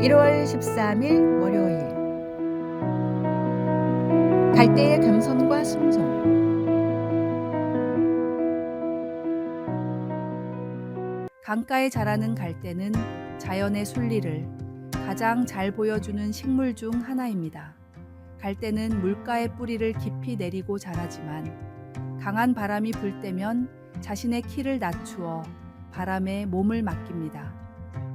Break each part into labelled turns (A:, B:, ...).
A: 1월 13일 월요일. 갈대의 겸손과 순종. 강가에 자라는 갈대는 자연의 순리를 가장 잘 보여주는 식물 중 하나입니다. 갈대는 물가의 뿌리를 깊이 내리고 자라지만 강한 바람이 불 때면 자신의 키를 낮추어 바람에 몸을 맡깁니다.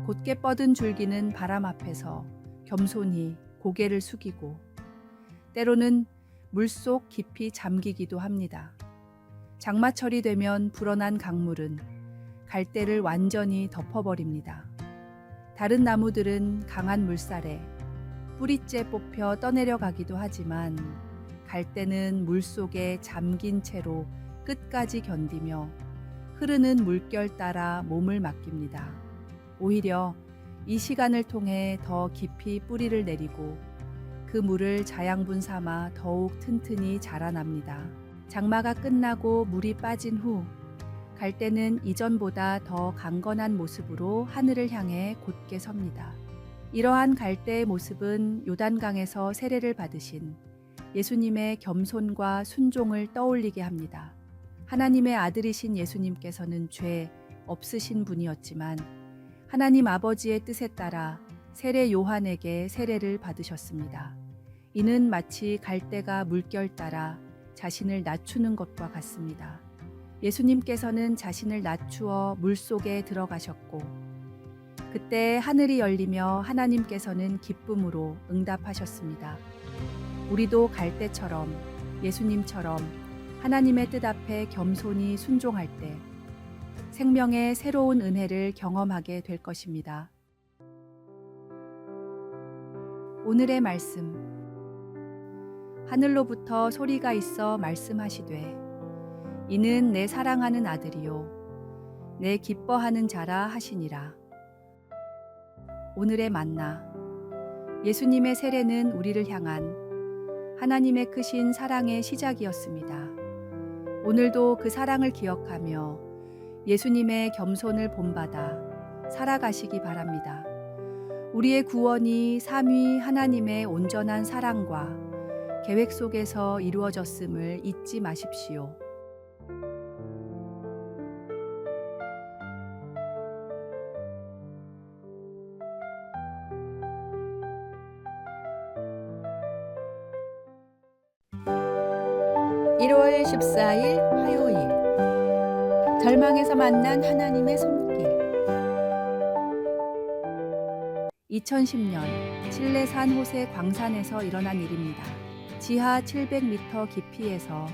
A: 곧게 뻗은 줄기는 바람 앞에서 겸손히 고개를 숙이고 때로는 물속 깊이 잠기기도 합니다. 장마철이 되면 불어난 강물은 갈대를 완전히 덮어버립니다. 다른 나무들은 강한 물살에 뿌리째 뽑혀 떠내려가기도 하지만 갈대는 물속에 잠긴 채로 끝까지 견디며 흐르는 물결 따라 몸을 맡깁니다. 오히려 이 시간을 통해 더 깊이 뿌리를 내리고 그 물을 자양분 삼아 더욱 튼튼히 자라납니다. 장마가 끝나고 물이 빠진 후 갈대는 이전보다 더 강건한 모습으로 하늘을 향해 곧게 섭니다. 이러한 갈대의 모습은 요단강에서 세례를 받으신 예수님의 겸손과 순종을 떠올리게 합니다. 하나님의 아들이신 예수님께서는 죄 없으신 분이었지만 하나님 아버지의 뜻에 따라 세례 요한에게 세례를 받으셨습니다. 이는 마치 갈대가 물결 따라 자신을 낮추는 것과 같습니다. 예수님께서는 자신을 낮추어 물속에 들어가셨고 그때 하늘이 열리며 하나님께서는 기쁨으로 응답하셨습니다. 우리도 갈대처럼 예수님처럼 하나님의 뜻 앞에 겸손히 순종할 때 생명의 새로운 은혜를 경험하게 될 것입니다. 오늘의 말씀. 하늘로부터 소리가 있어 말씀하시되 이는 내 사랑하는 아들이요 내 기뻐하는 자라 하시니라. 오늘의 만나. 예수님의 세례는 우리를 향한 하나님의 크신 사랑의 시작이었습니다. 오늘도 그 사랑을 기억하며 예수님의 겸손을 본받아 살아가시기 바랍니다. 우리의 구원이 삼위 하나님의 온전한 사랑과 계획 속에서 이루어졌음을 잊지 마십시오. (1월 14일) 화요일. 절망에서 만난 하나님의 손길. 2010년 칠레 산호세 광산에서 일어난 일입니다. 지하 700m 깊이에서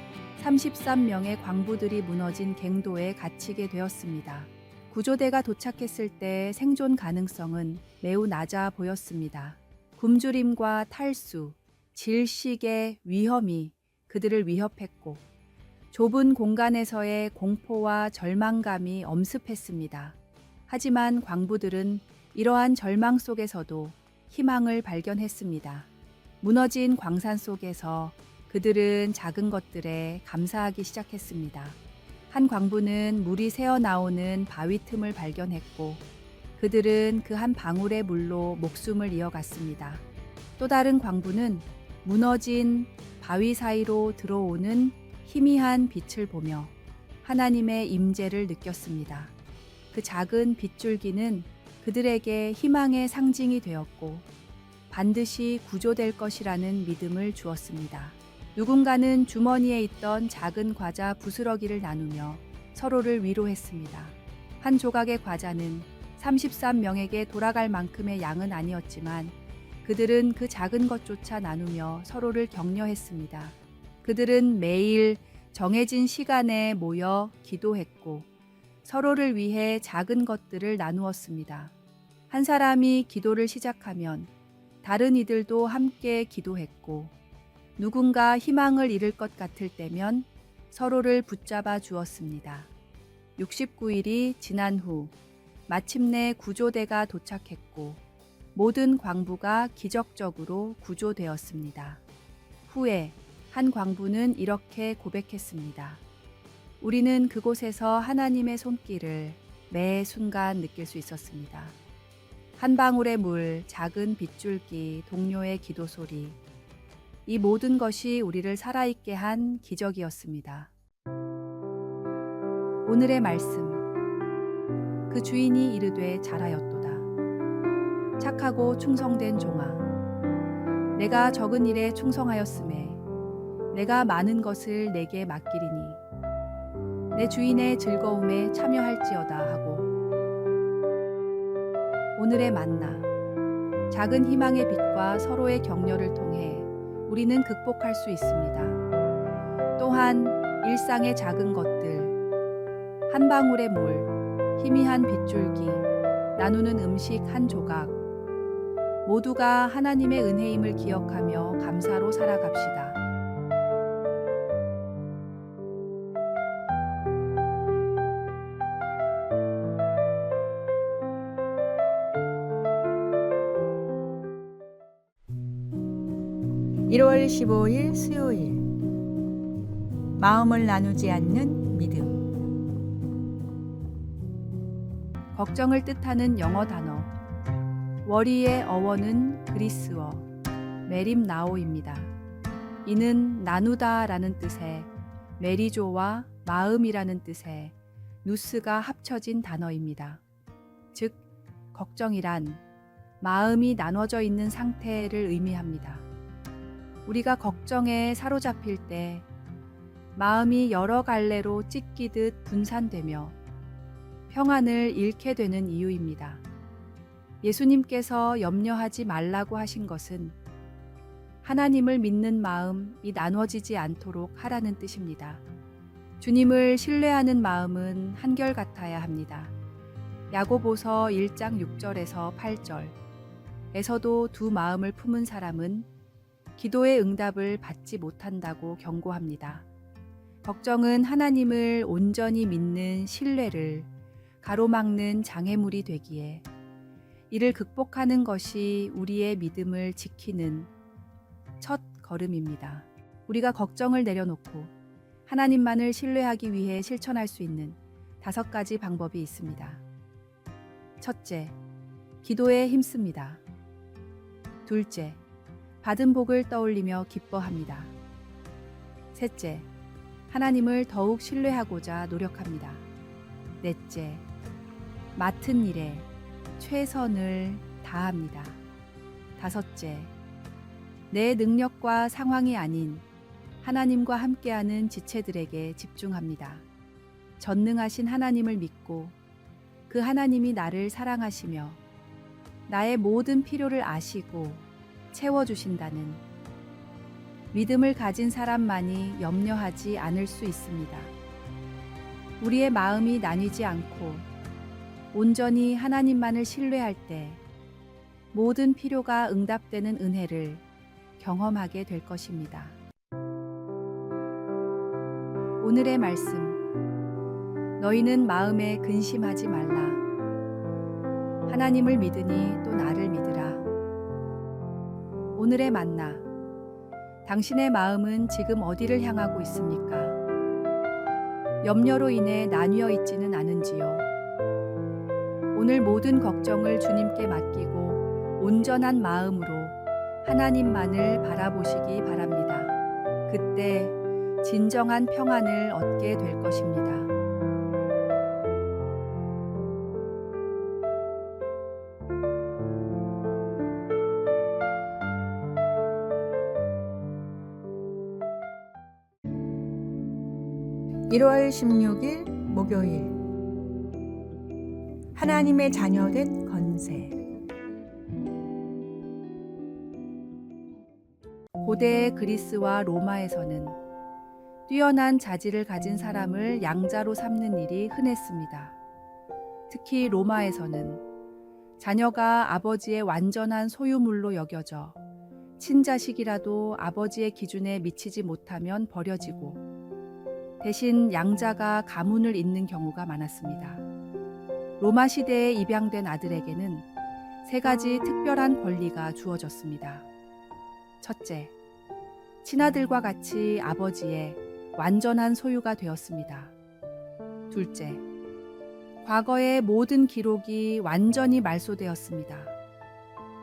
A: 33명의 광부들이 무너진 갱도에 갇히게 되었습니다. 구조대가 도착했을 때 생존 가능성은 매우 낮아 보였습니다. 굶주림과 탈수, 질식의 위험이 그들을 위협했고 좁은 공간에서의 공포와 절망감이 엄습했습니다. 하지만 광부들은 이러한 절망 속에서도 희망을 발견했습니다. 무너진 광산 속에서 그들은 작은 것들에 감사하기 시작했습니다. 한 광부는 물이 새어나오는 바위 틈을 발견했고 그들은 그 한 방울의 물로 목숨을 이어갔습니다. 또 다른 광부는 무너진 바위 사이로 들어오는 희미한 빛을 보며 하나님의 임재를 느꼈습니다. 그 작은 빗줄기는 그들에게 희망의 상징이 되었고 반드시 구조될 것이라는 믿음을 주었습니다. 누군가는 주머니에 있던 작은 과자 부스러기를 나누며 서로를 위로했습니다. 한 조각의 과자는 33명에게 돌아갈 만큼의 양은 아니었지만 그들은 그 작은 것조차 나누며 서로를 격려했습니다. 그들은 매일 정해진 시간에 모여 기도했고 서로를 위해 작은 것들을 나누었습니다. 한 사람이 기도를 시작하면 다른 이들도 함께 기도했고 누군가 희망을 잃을 것 같을 때면 서로를 붙잡아 주었습니다. 69일이 지난 후 마침내 구조대가 도착했고 모든 광부가 기적적으로 구조되었습니다. 후에 한 광부는 이렇게 고백했습니다. 우리는 그곳에서 하나님의 손길을 매 순간 느낄 수 있었습니다. 한 방울의 물, 작은 빗줄기, 동료의 기도 소리. 이 모든 것이 우리를 살아있게 한 기적이었습니다. 오늘의 말씀. 그 주인이 이르되 잘하였도다. 착하고 충성된 종아. 내가 적은 일에 충성하였음에 내가 많은 것을 내게 맡기리니 내 주인의 즐거움에 참여할지어다 하고. 오늘의 만나. 작은 희망의 빛과 서로의 격려를 통해 우리는 극복할 수 있습니다. 또한 일상의 작은 것들, 한 방울의 물, 희미한 빗줄기, 나누는 음식 한 조각, 모두가 하나님의 은혜임을 기억하며 감사로 살아갑시다.
B: (1월 15일) 수요일. 마음을 나누지 않는 믿음.
A: 걱정을 뜻하는 영어 단어. 워리의 어원은 그리스어 메림나오입니다. 이는 나누다라는 뜻의 메리조와 마음이라는 뜻의 누스가 합쳐진 단어입니다. 즉, 걱정이란 마음이 나눠져 있는 상태를 의미합니다. 우리가 걱정에 사로잡힐 때 마음이 여러 갈래로 찢기듯 분산되며 평안을 잃게 되는 이유입니다. 예수님께서 염려하지 말라고 하신 것은 하나님을 믿는 마음이 나눠지지 않도록 하라는 뜻입니다. 주님을 신뢰하는 마음은 한결같아야 합니다. 야고보서 1장 6절에서 8절에서도 두 마음을 품은 사람은 기도의 응답을 받지 못한다고 경고합니다. 걱정은 하나님을 온전히 믿는 신뢰를 가로막는 장애물이 되기에 이를 극복하는 것이 우리의 믿음을 지키는 첫 걸음입니다. 우리가 걱정을 내려놓고 하나님만을 신뢰하기 위해 실천할 수 있는 5가지 방법이 있습니다. 첫째, 기도에 힘씁니다. 둘째, 받은 복을 떠올리며 기뻐합니다. 셋째, 하나님을 더욱 신뢰하고자 노력합니다. 넷째, 맡은 일에 최선을 다합니다. 다섯째, 내 능력과 상황이 아닌 하나님과 함께하는 지체들에게 집중합니다. 전능하신 하나님을 믿고 그 하나님이 나를 사랑하시며 나의 모든 필요를 아시고 채워주신다는 믿음을 가진 사람만이 염려하지 않을 수 있습니다. 우리의 마음이 나뉘지 않고 온전히 하나님만을 신뢰할 때 모든 필요가 응답되는 은혜를 경험하게 될 것입니다. 오늘의 말씀. 너희는 마음에 근심하지 말라. 하나님을 믿으니 또 나를 믿으라. 오늘의 만나. 당신의 마음은 지금 어디를 향하고 있습니까? 염려로 인해 나뉘어 있지는 않은지요? 오늘 모든 걱정을 주님께 맡기고 온전한 마음으로 하나님만을 바라보시기 바랍니다. 그때 진정한 평안을 얻게 될 것입니다.
B: (1월 16일) 목요일. 하나님의 자녀된 건세.
A: 고대 그리스와 로마에서는 뛰어난 자질을 가진 사람을 양자로 삼는 일이 흔했습니다. 특히 로마에서는 자녀가 아버지의 완전한 소유물로 여겨져 친자식이라도 아버지의 기준에 미치지 못하면 버려지고 대신 양자가 가문을 잇는 경우가 많았습니다. 로마 시대에 입양된 아들에게는 3가지 특별한 권리가 주어졌습니다. 첫째, 친아들과 같이 아버지의 완전한 소유가 되었습니다. 둘째, 과거의 모든 기록이 완전히 말소되었습니다.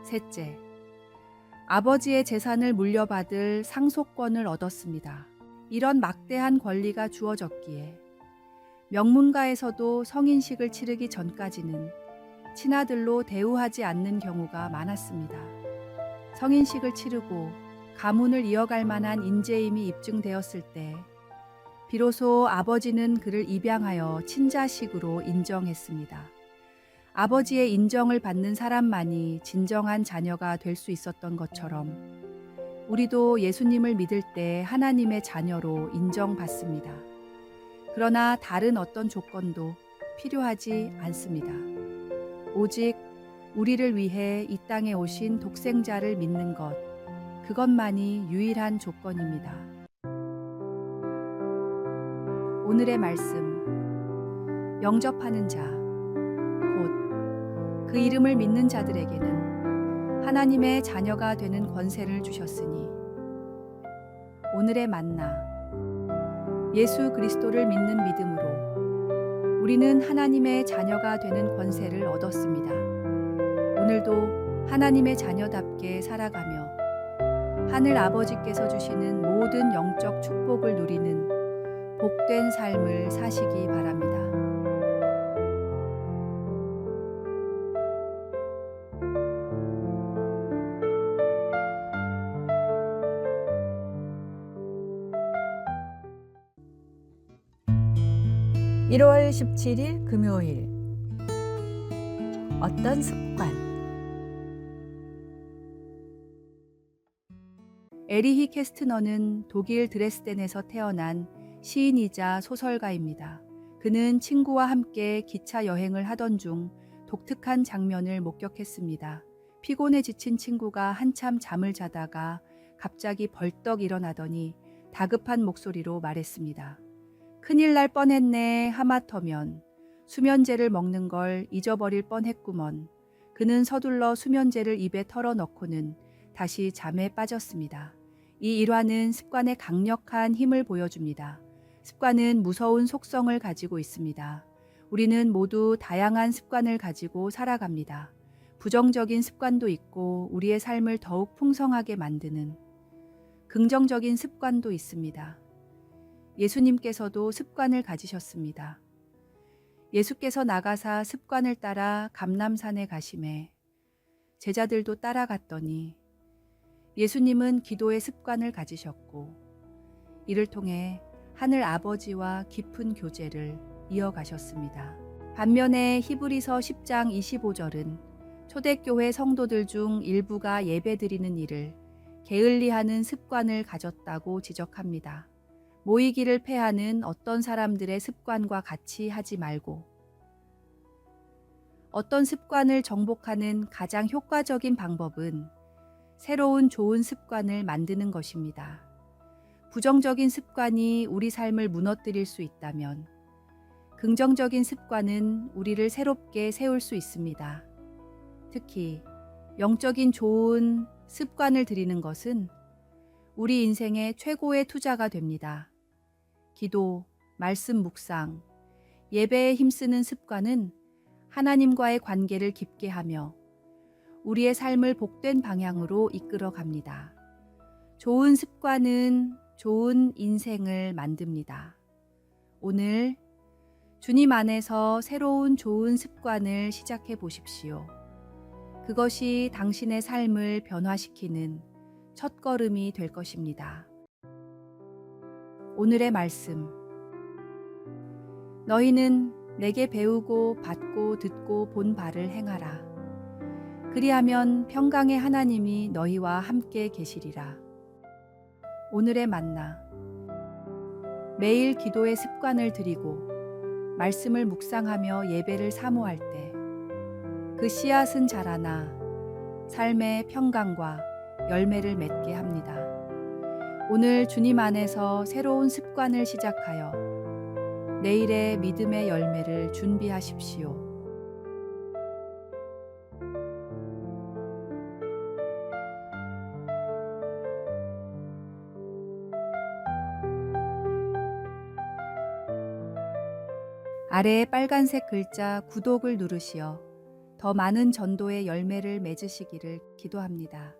A: 셋째, 아버지의 재산을 물려받을 상속권을 얻었습니다. 이런 막대한 권리가 주어졌기에 명문가에서도 성인식을 치르기 전까지는 친아들로 대우하지 않는 경우가 많았습니다. 성인식을 치르고 가문을 이어갈 만한 인재임이 입증되었을 때 비로소 아버지는 그를 입양하여 친자식으로 인정했습니다. 아버지의 인정을 받는 사람만이 진정한 자녀가 될 수 있었던 것처럼 우리도 예수님을 믿을 때 하나님의 자녀로 인정받습니다. 그러나 다른 어떤 조건도 필요하지 않습니다. 오직 우리를 위해 이 땅에 오신 독생자를 믿는 것, 그것만이 유일한 조건입니다. 오늘의 말씀, 영접하는 자, 곧 그 이름을 믿는 자들에게는 하나님의 자녀가 되는 권세를 주셨으니. 오늘의 만나, 예수 그리스도를 믿는 믿음으로 우리는 하나님의 자녀가 되는 권세를 얻었습니다. 오늘도 하나님의 자녀답게 살아가며 하늘 아버지께서 주시는 모든 영적 축복을 누리는 복된 삶을 사시기 바랍니다.
B: (1월 17일) 금요일. 어떤 습관?
A: 에리히 캐스트너는 독일 드레스덴에서 태어난 시인이자 소설가입니다. 그는 친구와 함께 기차 여행을 하던 중 독특한 장면을 목격했습니다. 피곤에 지친 친구가 한참 잠을 자다가 갑자기 벌떡 일어나더니 다급한 목소리로 말했습니다. 큰일 날 뻔했네. 하마터면 수면제를 먹는 걸 잊어버릴 뻔했구먼. 그는 서둘러 수면제를 입에 털어넣고는 다시 잠에 빠졌습니다. 이 일화는 습관의 강력한 힘을 보여줍니다. 습관은 무서운 속성을 가지고 있습니다. 우리는 모두 다양한 습관을 가지고 살아갑니다. 부정적인 습관도 있고 우리의 삶을 더욱 풍성하게 만드는 긍정적인 습관도 있습니다. 예수님께서도 습관을 가지셨습니다. 예수께서 나가사 습관을 따라 감람산에 가시매 제자들도 따라갔더니 예수님은 기도의 습관을 가지셨고 이를 통해 하늘 아버지와 깊은 교제를 이어가셨습니다. 반면에 히브리서 10장 25절은 초대교회 성도들 중 일부가 예배드리는 일을 게을리하는 습관을 가졌다고 지적합니다. 모이기를 패하는 어떤 사람들의 습관과 같이 하지 말고 어떤 습관을 정복하는 가장 효과적인 방법은 새로운 좋은 습관을 만드는 것입니다. 부정적인 습관이 우리 삶을 무너뜨릴 수 있다면 긍정적인 습관은 우리를 새롭게 세울 수 있습니다. 특히 영적인 좋은 습관을 들이는 것은 우리 인생의 최고의 투자가 됩니다. 기도, 말씀 묵상, 예배에 힘쓰는 습관은 하나님과의 관계를 깊게 하며 우리의 삶을 복된 방향으로 이끌어 갑니다. 좋은 습관은 좋은 인생을 만듭니다. 오늘 주님 안에서 새로운 좋은 습관을 시작해 보십시오. 그것이 당신의 삶을 변화시키는 첫걸음이 될 것입니다. 오늘의 말씀. 너희는 내게 배우고 받고 듣고 본 바를 행하라. 그리하면 평강의 하나님이 너희와 함께 계시리라. 오늘의 만나. 매일 기도의 습관을 들이고 말씀을 묵상하며 예배를 사모할 때 그 씨앗은 자라나 삶의 평강과 열매를 맺게 합니다. 오늘 주님 안에서 새로운 습관을 시작하여 내일의 믿음의 열매를 준비하십시오. 아래의 빨간색 글자 구독을 누르시어 더 많은 전도의 열매를 맺으시기를 기도합니다.